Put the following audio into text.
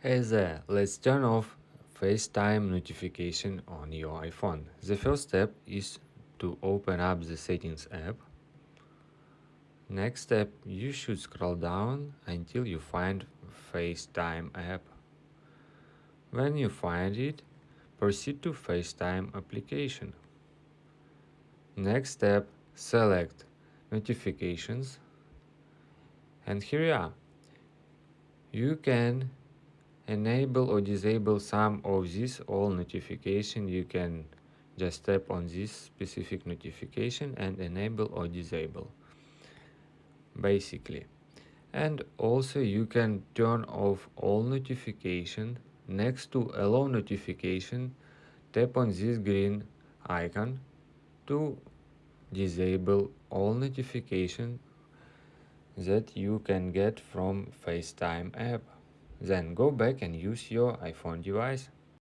Hey there, let's turn off FaceTime notification on your iPhone. The first step is to open up the Settings app. Next step, you should scroll down until you find FaceTime app. When you find it, proceed to FaceTime application. Next step, select Notifications, and here you are. You can enable or disable some of these all notification. You can just tap on this specific notification and enable or disable basically. And also you can turn off all notification. Next to allow notification, tap on this green icon to disable all notification that you can get from FaceTime app. Then go back and use your iPhone device.